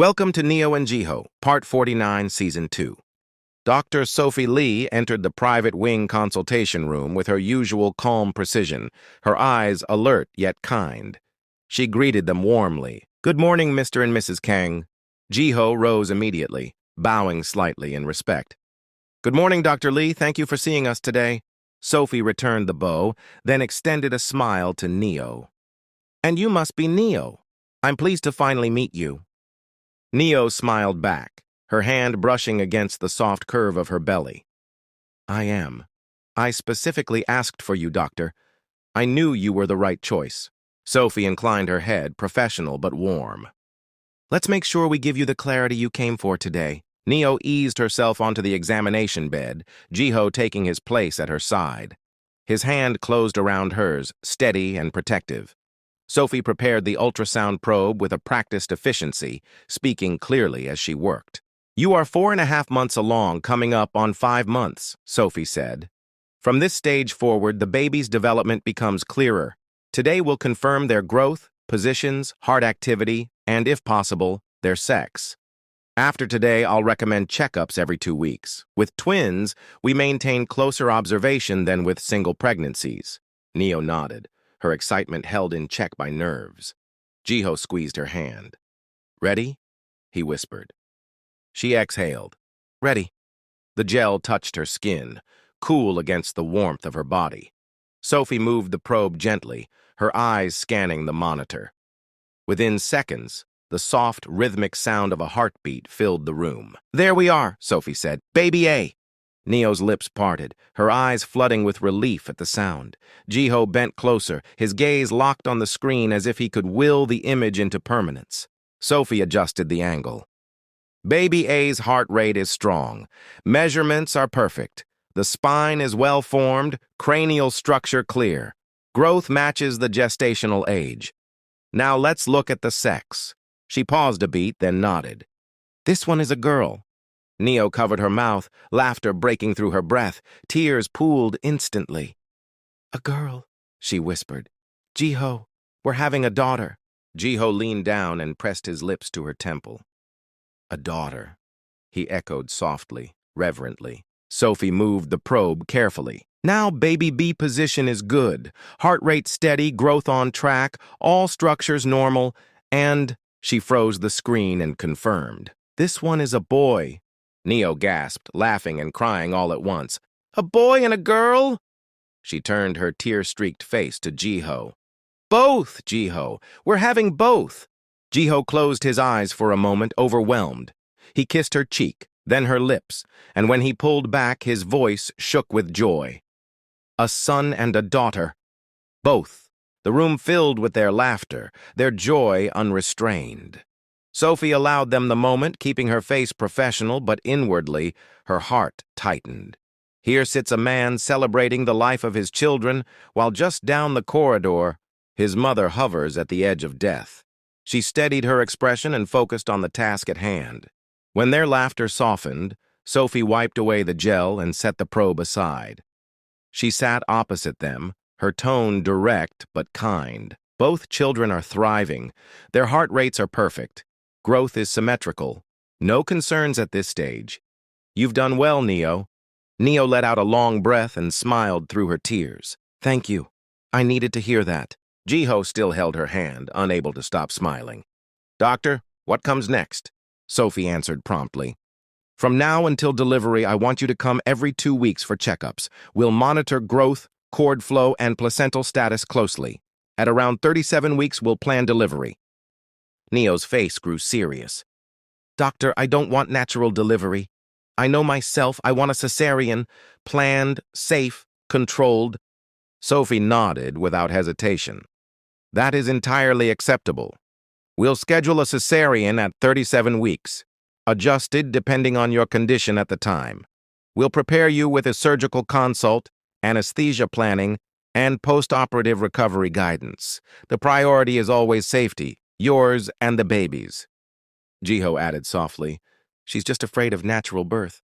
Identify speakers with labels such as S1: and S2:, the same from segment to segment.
S1: Welcome to Neo and Jiho, Part 49, Season 2. Dr. Sophie Lee entered the private wing consultation room with her usual calm precision, her eyes alert yet kind. She greeted them warmly. "Good morning, Mr. and Mrs. Kang." Jiho rose immediately, bowing slightly in respect. "Good morning, Dr. Lee. Thank you for seeing us today." Sophie returned the bow, then extended a smile to Neo. "And you must be Neo. I'm pleased to finally meet you." Neo smiled back, her hand brushing against the soft curve of her belly. "I am. I specifically asked for you, Doctor. I knew you were the right choice." Sophie inclined her head, professional but warm. "Let's make sure we give you the clarity you came for today." Neo eased herself onto the examination bed, Jiho taking his place at her side. His hand closed around hers, steady and protective. Sophie prepared the ultrasound probe with a practiced efficiency, speaking clearly as she worked. "You are 4.5 months along, coming up on 5 months," Sophie said. "From this stage forward, the baby's development becomes clearer. Today we'll confirm their growth, positions, heart activity, and, if possible, their sex. After today, I'll recommend checkups every 2 weeks. With twins, we maintain closer observation than with single pregnancies." Neo nodded, her excitement held in check by nerves. Jiho squeezed her hand. "Ready?" he whispered. She exhaled. "Ready." The gel touched her skin, cool against the warmth of her body. Sophie moved the probe gently, her eyes scanning the monitor. Within seconds, the soft, rhythmic sound of a heartbeat filled the room. "There we are," Sophie said. "Baby A." Neo's lips parted, her eyes flooding with relief at the sound. Jiho bent closer, his gaze locked on the screen as if he could will the image into permanence. Sophie adjusted the angle. "Baby A's heart rate is strong. Measurements are perfect. The spine is well formed, cranial structure clear. Growth matches the gestational age. Now let's look at the sex." She paused a beat, then nodded. "This one is a girl." Neo covered her mouth, laughter breaking through her breath. Tears pooled instantly. "A girl," she whispered. "Jiho, we're having a daughter." Jiho leaned down and pressed his lips to her temple. "A daughter," he echoed softly, reverently. Sophie moved the probe carefully. "Now baby B position is good. Heart rate steady, growth on track, all structures normal, and..." She froze the screen and confirmed. "This one is a boy." Neo gasped, laughing and crying all at once. "A boy and a girl?" She turned her tear-streaked face to Jiho. "Both, Jiho. We're having both." Jiho closed his eyes for a moment, overwhelmed. He kissed her cheek, then her lips, and when he pulled back, his voice shook with joy. "A son and a daughter. Both." The room filled with their laughter, their joy unrestrained. Sophie allowed them the moment, keeping her face professional, but inwardly, her heart tightened. Here sits a man celebrating the life of his children, while just down the corridor, his mother hovers at the edge of death. She steadied her expression and focused on the task at hand. When their laughter softened, Sophie wiped away the gel and set the probe aside. She sat opposite them, her tone direct but kind. Both children are thriving. Their heart rates are perfect. Growth is symmetrical. No concerns at this stage. "You've done well, Neo." Neo let out a long breath and smiled through her tears. "Thank you. I needed to hear that." Jiho still held her hand, unable to stop smiling. "Doctor, what comes next?" Sophie answered promptly. "From now until delivery, I want you to come every 2 weeks for checkups. We'll monitor growth, cord flow, and placental status closely. At around 37 weeks, we'll plan delivery." Neo's face grew serious. "Doctor, I don't want natural delivery. I know myself, I want a cesarean, planned, safe, controlled." Sophie nodded without hesitation. "That is entirely acceptable. We'll schedule a cesarean at 37 weeks, adjusted depending on your condition at the time. We'll prepare you with a surgical consult, anesthesia planning, and post-operative recovery guidance. The priority is always safety, yours and the baby's." Jiho added softly, "She's just afraid of natural birth."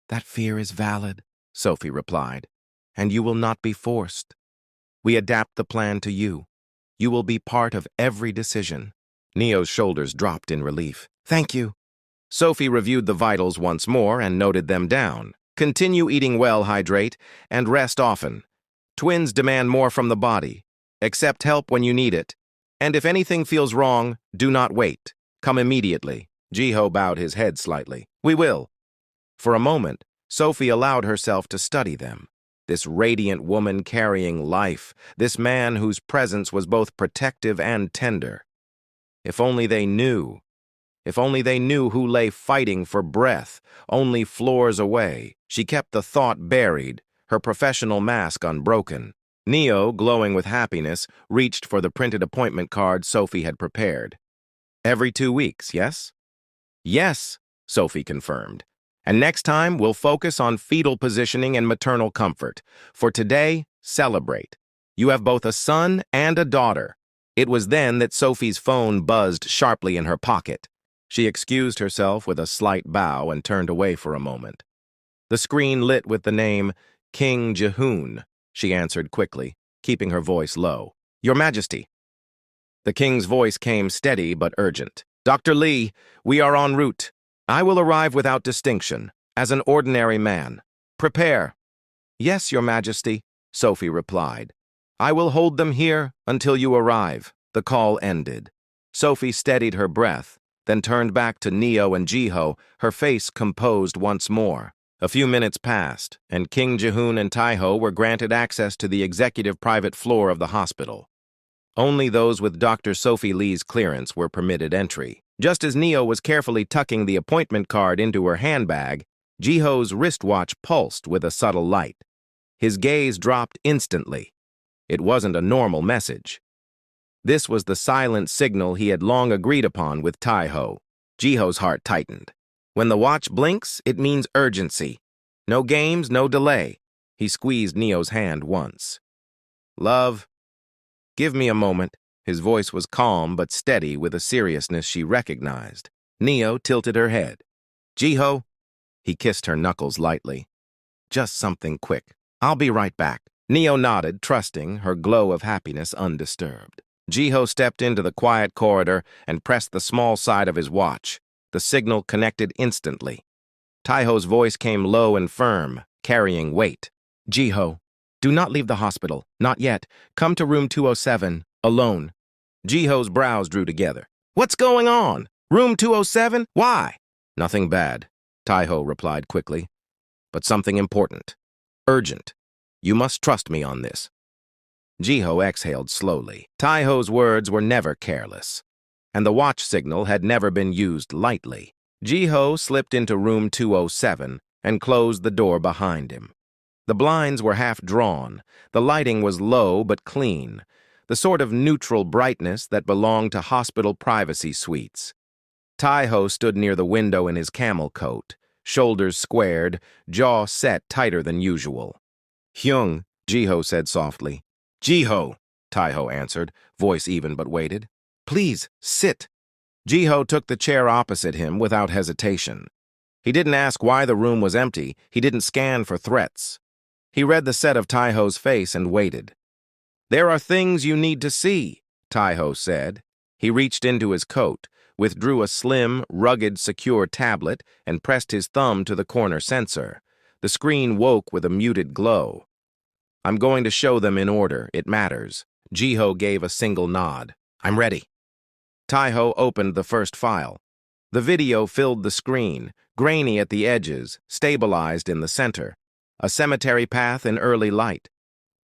S1: "That fear is valid," Sophie replied, "and you will not be forced. We adapt the plan to you. You will be part of every decision." Neo's shoulders dropped in relief. Thank you. Sophie reviewed the vitals once more and noted them down. Continue eating well, hydrate, and rest often. Twins demand more from the body. Accept help when you need it. And if anything feels wrong, do not wait. Come immediately. Jiho bowed his head slightly. We will. For a moment, Sophie allowed herself to study them. This radiant woman carrying life, this man whose presence was both protective and tender. If only they knew. If only they knew who lay fighting for breath, only floors away. She kept the thought buried, her professional mask unbroken. Neo, glowing with happiness, reached for the printed appointment card Sophie had prepared. Every 2 weeks, yes? Yes, Sophie confirmed. And next time, we'll focus on fetal positioning and maternal comfort. For today, celebrate. You have both a son and a daughter. It was then that Sophie's phone buzzed sharply in her pocket. She excused herself with a slight bow and turned away for a moment. The screen lit with the name King Jiho. She answered quickly, keeping her voice low. Your Majesty. The king's voice came steady but urgent. Dr. Lee, we are en route. I will arrive without distinction, as an ordinary man. Prepare. Yes, Your Majesty, Sophie replied. I will hold them here until you arrive. The call ended. Sophie steadied her breath, then turned back to Neo and Jiho, her face composed once more. A few minutes passed, and King Jiho and Taiho were granted access to the executive private floor of the hospital. Only those with Dr. Sophie Lee's clearance were permitted entry. Just as Neo was carefully tucking the appointment card into her handbag, Jiho's wristwatch pulsed with a subtle light. His gaze dropped instantly. It wasn't a normal message. This was the silent signal he had long agreed upon with Taiho. Jiho's heart tightened. When the watch blinks, it means urgency. No games, no delay. He squeezed Neo's hand once. Love, give me a moment. His voice was calm but steady with a seriousness she recognized. Neo tilted her head. Jiho, he kissed her knuckles lightly. Just something quick. I'll be right back. Neo nodded, trusting, her glow of happiness undisturbed. Jiho stepped into the quiet corridor and pressed the small side of his watch. The signal connected instantly. Taiho's voice came low and firm, carrying weight. Jiho, do not leave the hospital. Not yet. Come to room 207, alone. Jiho's brows drew together. What's going on? Room 207? Why? Nothing bad, Taiho replied quickly. But something important. Urgent. You must trust me on this. Jiho exhaled slowly. Taiho's words were never careless, and the watch signal had never been used lightly. Jiho slipped into room 207 and closed the door behind him. The blinds were half drawn. The lighting was low but clean, the sort of neutral brightness that belonged to hospital privacy suites. Taiho stood near the window in his camel coat, shoulders squared, jaw set tighter than usual. Hyung, Jiho said softly. Jiho, Taiho answered, voice even but weighted. Please, sit. Jiho took the chair opposite him without hesitation. He didn't ask why the room was empty. He didn't scan for threats. He read the set of Taiho's face and waited. There are things you need to see, Taiho said. He reached into his coat, withdrew a slim, rugged, secure tablet, and pressed his thumb to the corner sensor. The screen woke with a muted glow. I'm going to show them in order. It matters. Jiho gave a single nod. I'm ready. Taiho opened the first file. The video filled the screen, grainy at the edges, stabilized in the center. A cemetery path in early light.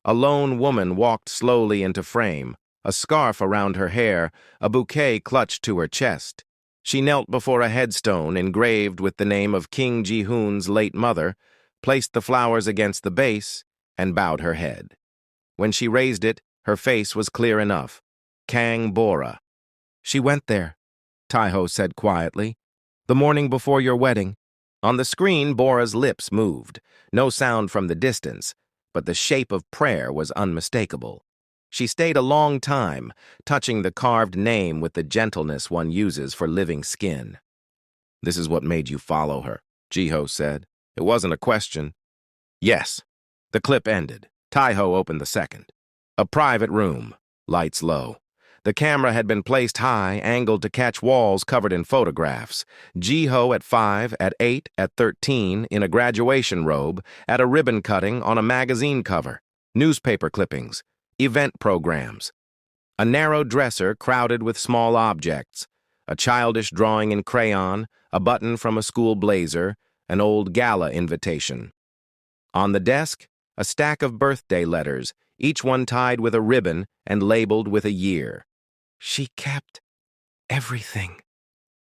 S1: A lone woman walked slowly into frame, a scarf around her hair, a bouquet clutched to her chest. She knelt before a headstone engraved with the name of King Jihoon's late mother, placed the flowers against the base, and bowed her head. When she raised it, her face was clear enough. Kang Bora. She went there, Taiho said quietly. The morning before your wedding. On the screen, Bora's lips moved. No sound from the distance, but the shape of prayer was unmistakable. She stayed a long time, touching the carved name with the gentleness one uses for living skin. This is what made you follow her, Jiho said. It wasn't a question. Yes. The clip ended. Taiho opened the second. A private room, lights low. The camera had been placed high, angled to catch walls covered in photographs. Jiho at 5, at 8, at 13, in a graduation robe, at a ribbon cutting on a magazine cover, newspaper clippings, event programs. A narrow dresser crowded with small objects, a childish drawing in crayon, a button from a school blazer, an old gala invitation. On the desk, a stack of birthday letters, each one tied with a ribbon and labeled with a year. She kept everything,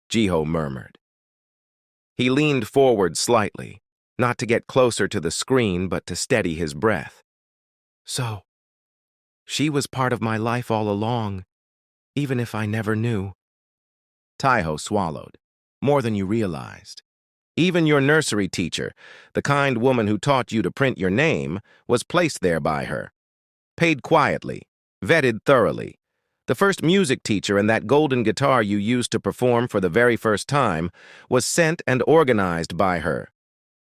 S1: Jiho murmured. He leaned forward slightly, not to get closer to the screen, but to steady his breath. So, she was part of my life all along, even if I never knew. Jiho swallowed. More than you realized. Even your nursery teacher, the kind woman who taught you to print your name, was placed there by her. Paid quietly, vetted thoroughly. The first music teacher and that golden guitar you used to perform for the very first time was sent and organized by her.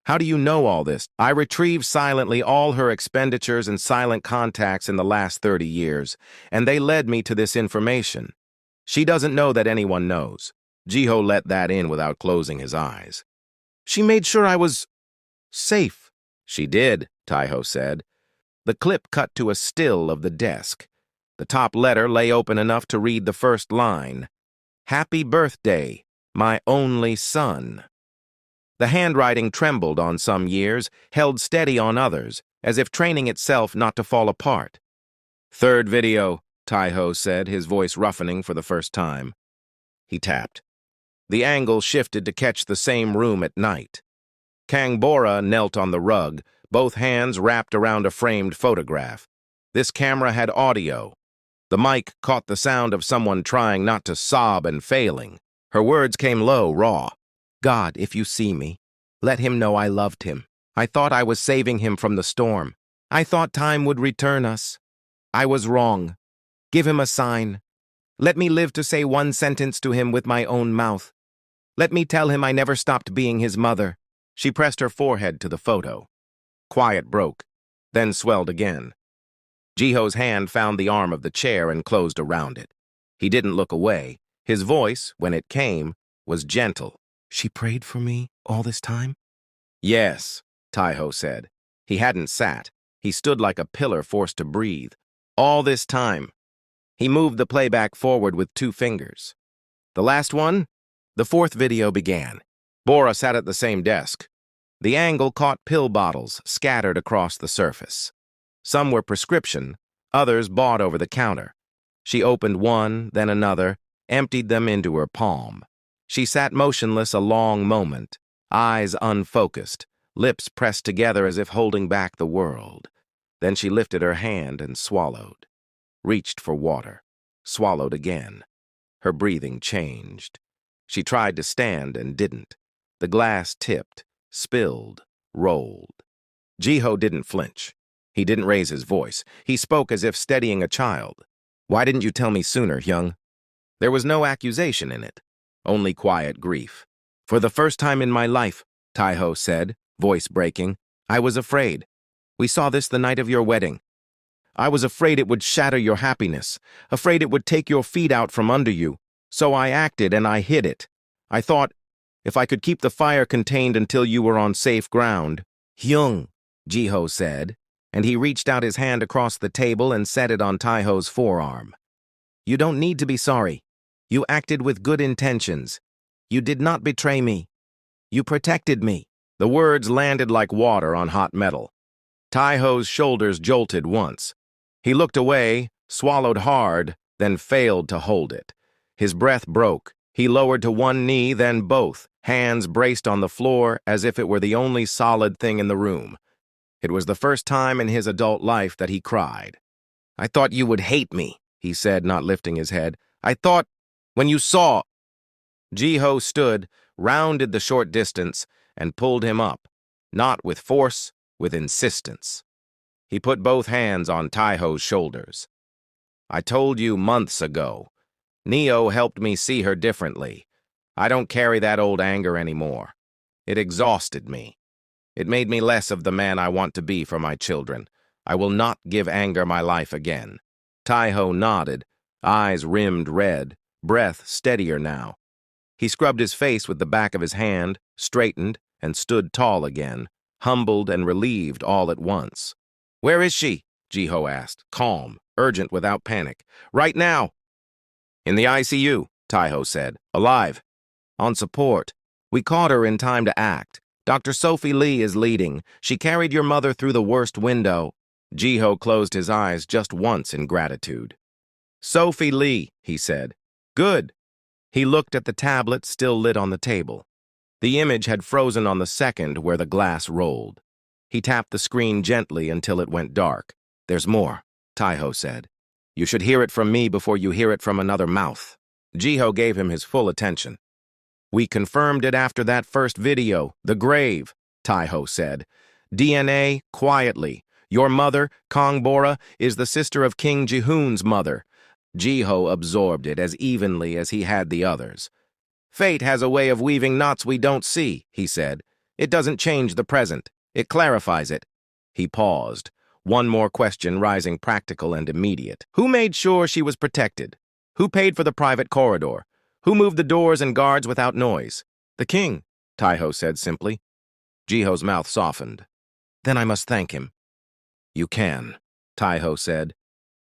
S1: How do you know all this? I retrieved silently all her expenditures and silent contacts in the last 30 years, and they led me to this information. She doesn't know that anyone knows. Jiho let that in without closing his eyes. She made sure I was safe. She did, Jiho said. The clip cut to a still of the desk. The top letter lay open enough to read the first line. Happy birthday, my only son. The handwriting trembled on some years, held steady on others, as if training itself not to fall apart. Third video, Jiho said, his voice roughening for the first time. He tapped. The angle shifted to catch the same room at night. Kangbora knelt on the rug, both hands wrapped around a framed photograph. This camera had audio. The mic caught the sound of someone trying not to sob and failing. Her words came low, raw. God, if you see me, let him know I loved him. I thought I was saving him from the storm. I thought time would return us. I was wrong. Give him a sign. Let me live to say one sentence to him with my own mouth. Let me tell him I never stopped being his mother. She pressed her forehead to the photo. Quiet broke, then swelled again. Jiho's hand found the arm of the chair and closed around it. He didn't look away. His voice, when it came, was gentle. She prayed for me all this time? Yes, Jiho said. He hadn't sat. He stood like a pillar forced to breathe. All this time. He moved the playback forward with 2 fingers. The last one? The fourth video began. Bora sat at the same desk. The angle caught pill bottles scattered across the surface. Some were prescription, others bought over the counter. She opened one, then another, emptied them into her palm. She sat motionless a long moment, eyes unfocused, lips pressed together as if holding back the world. Then she lifted her hand and swallowed. Reached for water, swallowed again. Her breathing changed. She tried to stand and didn't. The glass tipped, spilled, rolled. Jiho didn't flinch. He didn't raise his voice. He spoke as if steadying a child. Why didn't you tell me sooner, Hyung? There was no accusation in it, only quiet grief. For the first time in my life, Jiho said, voice breaking, I was afraid. We saw this the night of your wedding. I was afraid it would shatter your happiness, afraid it would take your feet out from under you. So I acted and I hid it. I thought, if I could keep the fire contained until you were on safe ground. Hyung, Jiho said, and he reached out his hand across the table and set it on Jiho's forearm. You don't need to be sorry. You acted with good intentions. You did not betray me. You protected me. The words landed like water on hot metal. Jiho's shoulders jolted once. He looked away, swallowed hard, then failed to hold it. His breath broke. He lowered to one knee, then both, hands braced on the floor as if it were the only solid thing in the room. It was the first time in his adult life that he cried. I thought you would hate me, he said, not lifting his head. I thought, when you saw... Jiho stood, rounded the short distance, and pulled him up, not with force, with insistence. He put both hands on Jiho's shoulders. I told you months ago. Neo helped me see her differently. I don't carry that old anger anymore. It exhausted me. It made me less of the man I want to be for my children. I will not give anger my life again. Jiho nodded, eyes rimmed red, breath steadier now. He scrubbed his face with the back of his hand, straightened, and stood tall again, humbled and relieved all at once. "Where is she?" Jiho asked, calm, urgent without panic. "Right now." "In the ICU," Jiho said. "Alive. On support. We caught her in time to act. Dr. Sophie Lee is leading. She carried your mother through the worst window." Jiho closed his eyes just once in gratitude. "Sophie Lee," he said. "Good." He looked at the tablet still lit on the table. The image had frozen on the second where the glass rolled. He tapped the screen gently until it went dark. "There's more," Jiho said. "You should hear it from me before you hear it from another mouth." Jiho gave him his full attention. "We confirmed it after that first video, the grave," Jiho said. "DNA, quietly. Your mother, Kong Bora, is the sister of King Jihoon's mother." Jiho absorbed it as evenly as he had the others. "Fate has a way of weaving knots we don't see," he said. "It doesn't change the present. It clarifies it." He paused, one more question rising practical and immediate. "Who made sure she was protected? Who paid for the private corridor? Who moved the doors and guards without noise?" "The king," Jiho said simply. Jiho's mouth softened. "Then I must thank him." "You can," Jiho said,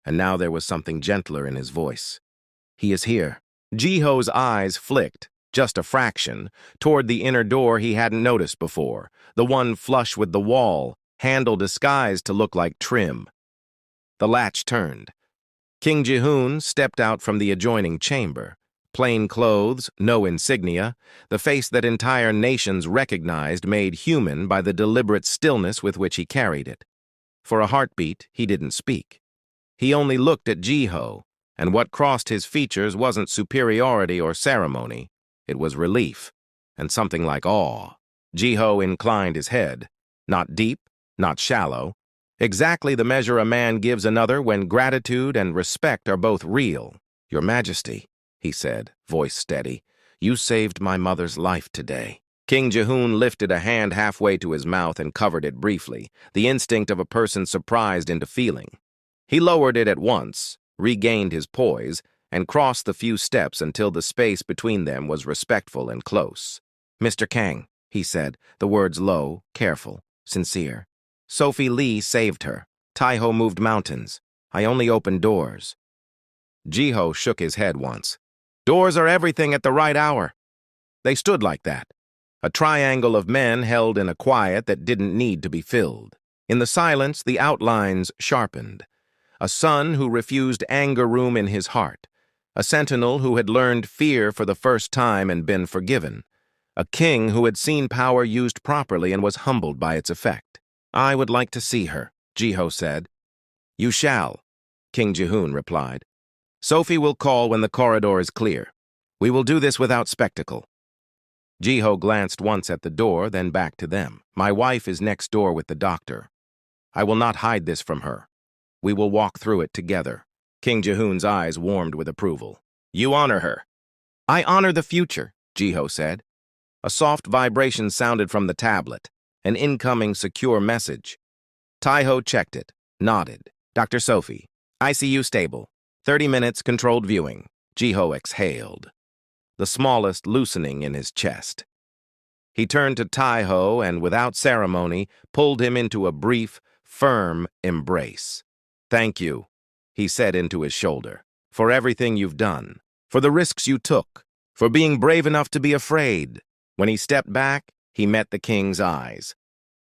S1: and now there was something gentler in his voice. "He is here." Jiho's eyes flicked, just a fraction, toward the inner door he hadn't noticed before, the one flush with the wall, handle disguised to look like trim. The latch turned. King Jihoon stepped out from the adjoining chamber. Plain clothes, no insignia, the face that entire nations recognized made human by the deliberate stillness with which he carried it. For a heartbeat, he didn't speak. He only looked at Jiho, and what crossed his features wasn't superiority or ceremony. It was relief, and something like awe. Jiho inclined his head. Not deep, not shallow. Exactly the measure a man gives another when gratitude and respect are both real. "Your Majesty," he said, voice steady, "you saved my mother's life today." King Jihoon lifted a hand halfway to his mouth and covered it briefly, the instinct of a person surprised into feeling. He lowered it at once, regained his poise, and crossed the few steps until the space between them was respectful and close. "Mr. Kang," he said, the words low, careful, sincere. "Sophie Lee saved her. Jiho moved mountains. I only opened doors." Jiho shook his head once. "Doors are everything at the right hour." They stood like that, a triangle of men held in a quiet that didn't need to be filled. In the silence, the outlines sharpened. A son who refused anger room in his heart. A sentinel who had learned fear for the first time and been forgiven. A king who had seen power used properly and was humbled by its effect. "I would like to see her," Jiho said. "You shall," King Jihoon replied. "Sophie will call when the corridor is clear. We will do this without spectacle." Jiho glanced once at the door, then back to them. "My wife is next door with the doctor. I will not hide this from her. We will walk through it together." King Jihoon's eyes warmed with approval. "You honor her." "I honor the future," Jiho said. A soft vibration sounded from the tablet, an incoming secure message. Jiho checked it, nodded. "Dr. Sophie, ICU stable. 30 minutes controlled viewing." Jiho exhaled, the smallest loosening in his chest. He turned to Jiho and, without ceremony, pulled him into a brief, firm embrace. "Thank you," he said into his shoulder, "for everything you've done, for the risks you took, for being brave enough to be afraid." When he stepped back, he met the king's eyes.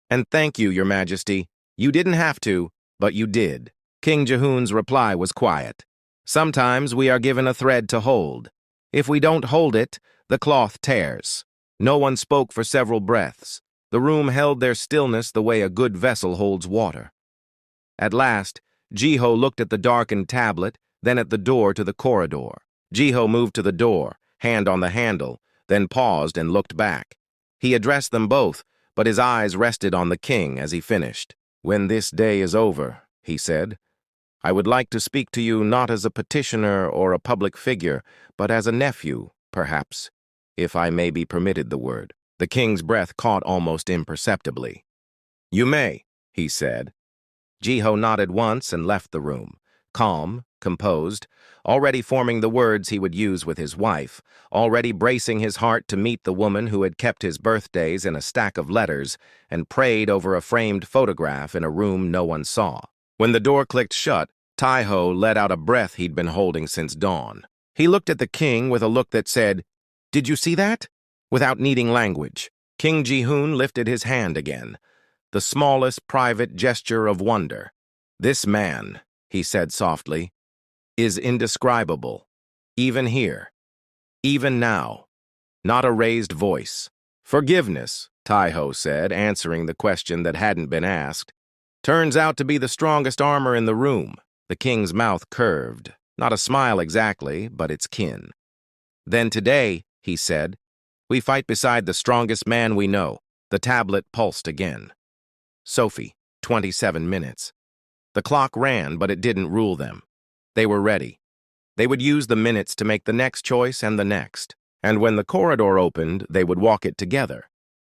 S1: "And thank you, Your Majesty. You didn't have to, but you did." King Jihoon's reply was quiet. "Sometimes we are given a thread to hold. If we don't hold it, the cloth tears." No one spoke for several breaths. The room held their stillness the way a good vessel holds water. At last, Jiho looked at the darkened tablet, then at the door to the corridor. Jiho moved to the door, hand on the handle, then paused and looked back. He addressed them both, but his eyes rested on the king as he finished. "When this day is over," he said, "I would like to speak to you not as a petitioner or a public figure, but as a nephew, perhaps, if I may be permitted the word." The king's breath caught almost imperceptibly. "You may," he said. Jiho nodded once and left the room. calm, composed, already forming the words he would use with his wife, already bracing his heart to meet the woman who had kept his birthdays in a stack of letters and prayed over a framed photograph in a room no one saw. When the door clicked shut, Jiho let out a breath he'd been holding since dawn. He looked at the king with a look that said, "Did you see that?" Without needing language, King Jihoon lifted his hand again, the smallest private gesture of wonder. "This man," he said softly, "is indescribable, even here, even now." Not a raised voice. "Forgiveness," Jiho said, answering the question that hadn't been asked. "Turns out to be the strongest armor in the room." The king's mouth curved. Not a smile exactly, but its kin. "Then today," he said, "we fight beside the strongest man we know." The tablet pulsed again. Sophie, 27 minutes. The clock ran, but it didn't rule them. They were ready. They would use the minutes to make the next choice and the next. And when the corridor opened, they would walk it together.